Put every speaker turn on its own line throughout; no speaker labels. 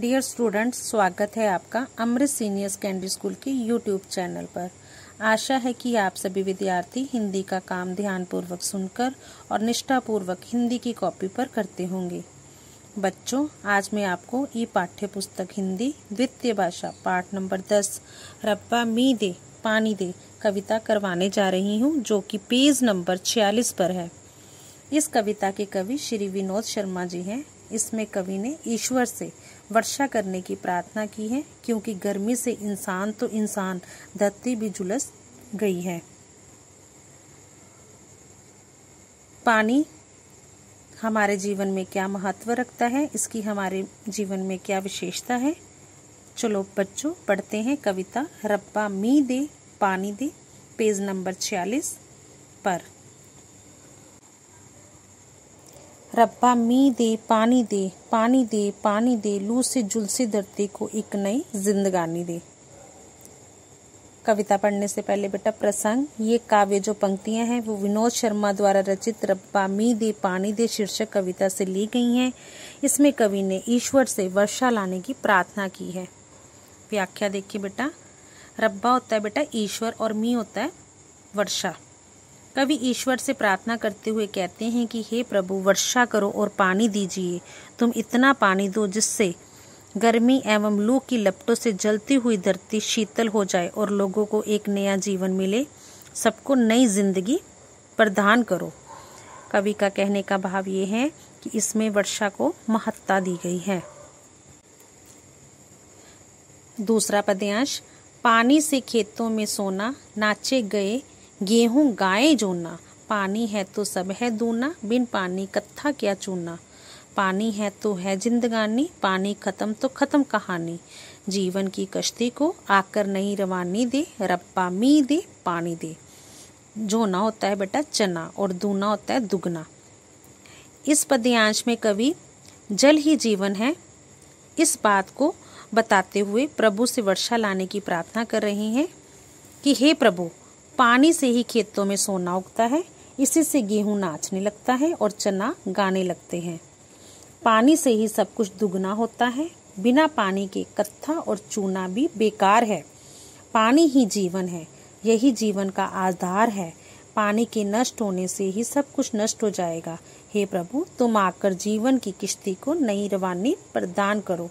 Dear students, स्वागत है आपका अमृत सीनियर सेकेंडरी स्कूल के यूट्यूब चैनल पर। आशा है कि आप सभी विद्यार्थी हिंदी का काम ध्यानपूर्वक सुनकर और निष्ठापूर्वक हिंदी की कॉपी पर करते होंगे। बच्चों, आज मैं आपको ई पाठ्य पुस्तक हिंदी द्वितीय भाषा पाठ नंबर 10 रब्बा मी दे पानी दे कविता करवाने जा रही हूँ, जो कि पेज नंबर 46 पर है। इस कविता के कवि श्री विनोद शर्मा जी हैं। इसमें कवि ने ईश्वर से वर्षा करने की प्रार्थना की है, क्योंकि गर्मी से इंसान तो इंसान धरती भी झुलस गई है। पानी हमारे जीवन में क्या महत्व रखता है, इसकी हमारे जीवन में क्या विशेषता है। चलो बच्चों, पढ़ते हैं कविता रब्बा मी दे पानी दे, पेज नंबर 46 पर। रब्बा मी दे पानी दे पानी दे पानी दे, लू से झुलसी धरती को एक नई जिंदगानी दे। कविता पढ़ने से पहले बेटा प्रसंग, ये काव्य जो पंक्तियां हैं वो विनोद शर्मा द्वारा रचित रब्बा मी दे पानी दे शीर्षक कविता से ली गई हैं। इसमें कवि ने ईश्वर से वर्षा लाने की प्रार्थना की है। व्याख्या देखिए बेटा। रब्बा होता है बेटा ईश्वर और मी होता है वर्षा। कवि ईश्वर से प्रार्थना करते हुए कहते हैं कि हे प्रभु, वर्षा करो और पानी दीजिए। तुम इतना पानी दो जिससे गर्मी एवं लू की लपटों से जलती हुई धरती शीतल हो जाए और लोगों को एक नया जीवन मिले, सबको नई जिंदगी प्रदान करो। कवि का कहने का भाव ये है कि इसमें वर्षा को महत्ता दी गई है। दूसरा पद्यांश, पानी से खेतों में सोना, नाचे गए गेहूं गाए जोना। पानी है तो सब है दूना, बिन पानी कत्था क्या चूना। पानी है तो है जिंदगानी, पानी खत्म तो खत्म कहानी। जीवन की कश्ती को आकर नई रवानी दे, रब्बा मी दे पानी दे। जोना होता है बेटा चना और दूना होता है दुगना। इस पद्यांश में कवि जल ही जीवन है, इस बात को बताते हुए प्रभु से वर्षा लाने की प्रार्थना कर रहे हैं कि हे प्रभु, पानी से ही खेतों में सोना उगता है, इसी से गेहूं नाचने लगता है और चना गाने लगते हैं। पानी से ही सब कुछ दुगना होता है, बिना पानी के कत्था और चूना भी बेकार है। पानी ही जीवन है, यही जीवन का आधार है। पानी के नष्ट होने से ही सब कुछ नष्ट हो जाएगा। हे प्रभु, तुम आकर जीवन की किश्ती को नई रवानी प्रदान करो।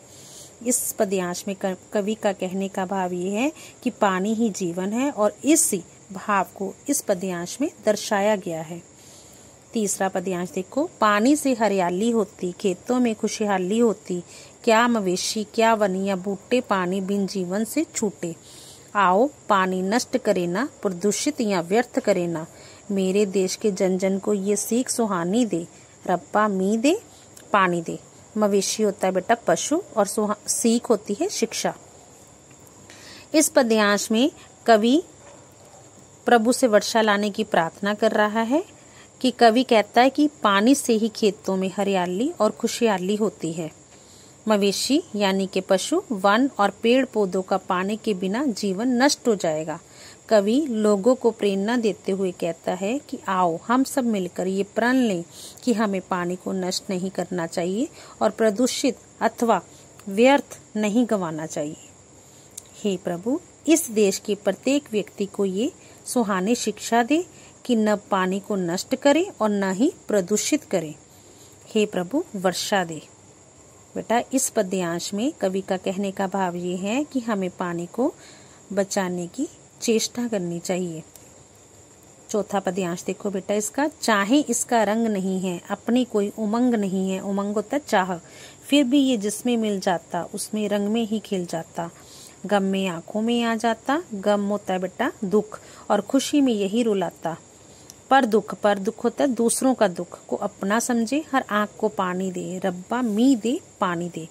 इस पद्यांश में कवि का कहने का भाव ये है कि पानी ही जीवन है और इसी भाव को इस पद्यांश में दर्शाया गया है। तीसरा पद्यांश देखो, पानी से हरियाली होती, खेतों में खुशहाली होती। क्या मवेशी क्या वनिया बूटे, पानी बिन जीवन से छूटे। आओ पानी नष्ट करे ना, प्रदूषित या व्यर्थ करे ना। मेरे देश के जन जन को ये सीख सुहानी दे, रब्बा मी दे पानी दे। मवेशी होता है बेटा पशु और सीख होती है शिक्षा। इस पद्यांश में कवि प्रभु से वर्षा लाने की प्रार्थना कर रहा है कि कवि कहता है कि पानी से ही खेतों में हरियाली और खुशहाली होती है। मवेशी यानी कि पशु, वन और पेड़ पौधों का पानी के बिना जीवन नष्ट हो जाएगा। कवि लोगों को प्रेरणा देते हुए कहता है कि आओ हम सब मिलकर ये प्रण लें कि हमें पानी को नष्ट नहीं करना चाहिए और प्रदूषित अथवा व्यर्थ नहीं गंवाना चाहिए। हे प्रभु, इस देश के प्रत्येक व्यक्ति को ये सुहानी शिक्षा दे कि न पानी को नष्ट करे और न ही प्रदूषित करे। हे प्रभु, वर्षा दे। बेटा इस पद्यांश में कवि का कहने का भाव ये है कि हमें पानी को बचाने की चेष्टा करनी चाहिए। चौथा पद्यांश देखो बेटा इसका, चाहे इसका रंग नहीं है, अपनी कोई उमंग नहीं है। उमंग होता है चाह, फिर भी ये जिसमें मिल जाता उसमें रंग में ही खिल जाता। गम में आंखों में आ जाता, गम होता है बेटा दुख और खुशी में यही रुलाता। पर दुख होता है दूसरों का दुख को अपना समझे, हर आंख को पानी दे, रब्बा मी दे पानी दे।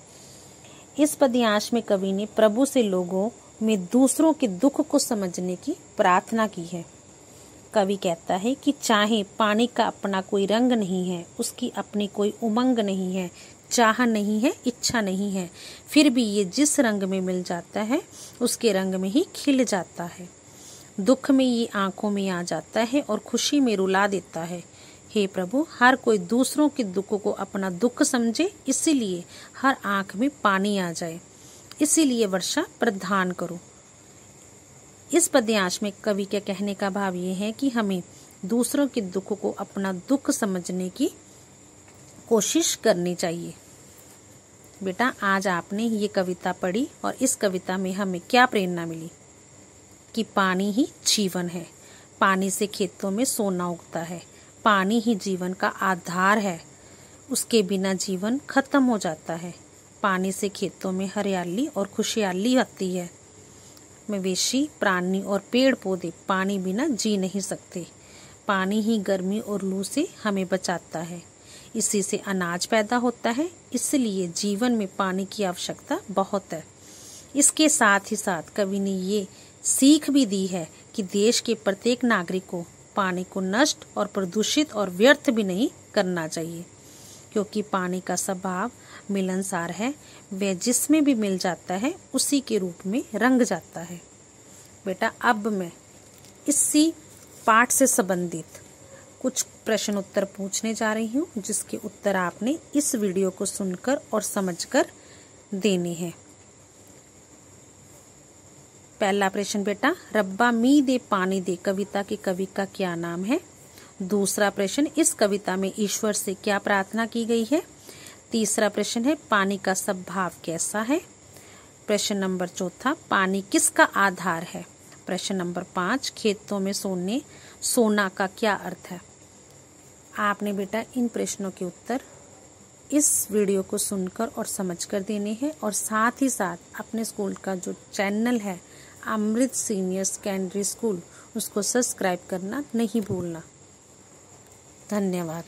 इस पद्यांश में कवि ने प्रभु से लोगों में दूसरों के दुख को समझने की प्रार्थना की है। कवि कहता है कि चाहे पानी का अपना कोई रंग नहीं है, उसकी अपनी कोई उमंग नहीं है, चाह नहीं है, इच्छा नहीं है, फिर भी ये जिस रंग में मिल जाता है उसके रंग में ही खिल जाता है। दुख में ये आंखों में आ जाता है और खुशी में रुला देता है। हे प्रभु, हर कोई दूसरों के दुख को अपना दुख समझे, इसीलिए हर आंख में पानी आ जाए, इसीलिए वर्षा प्रदान करो। इस पद्यांश में कवि के कहने का भाव ये है कि हमें दूसरों के दुख को अपना दुख समझने की कोशिश करनी चाहिए। बेटा, आज आपने ये कविता पढ़ी और इस कविता में हमें क्या प्रेरणा मिली कि पानी ही जीवन है, पानी से खेतों में सोना उगता है, पानी ही जीवन का आधार है, उसके बिना जीवन खत्म हो जाता है। पानी से खेतों में हरियाली और खुशहाली आती है। मवेशी, प्राणी और पेड़ पौधे पानी बिना जी नहीं सकते। पानी ही गर्मी और लू से हमें बचाता है, इसी से अनाज पैदा होता है, इसलिए जीवन में पानी की आवश्यकता बहुत है। इसके साथ ही साथ कवि ने ये सीख भी दी है कि देश के प्रत्येक नागरिक को पानी को नष्ट और प्रदूषित और व्यर्थ भी नहीं करना चाहिए, क्योंकि पानी का स्वभाव मिलनसार है, वह जिसमें भी मिल जाता है उसी के रूप में रंग जाता है। बेटा, अब मैं इसी पाठ से संबंधित कुछ प्रश्न उत्तर पूछने जा रही हूँ, जिसके उत्तर आपने इस वीडियो को सुनकर और समझकर देने हैं। पहला प्रश्न बेटा, रब्बा मी दे पानी दे कविता के कवि का क्या नाम है? दूसरा प्रश्न, इस कविता में ईश्वर से क्या प्रार्थना की गई है? तीसरा प्रश्न है, पानी का स्वभाव कैसा है? प्रश्न नंबर चौथा, पानी किसका आधार है? प्रश्न नंबर 5, खेतों में सोना का क्या अर्थ है? आपने बेटा इन प्रश्नों के उत्तर इस वीडियो को सुनकर और समझकर देने हैं, और साथ ही साथ अपने स्कूल का जो चैनल है अमृत सीनियर सेकेंडरी स्कूल, उसको सब्सक्राइब करना नहीं भूलना। धन्यवाद।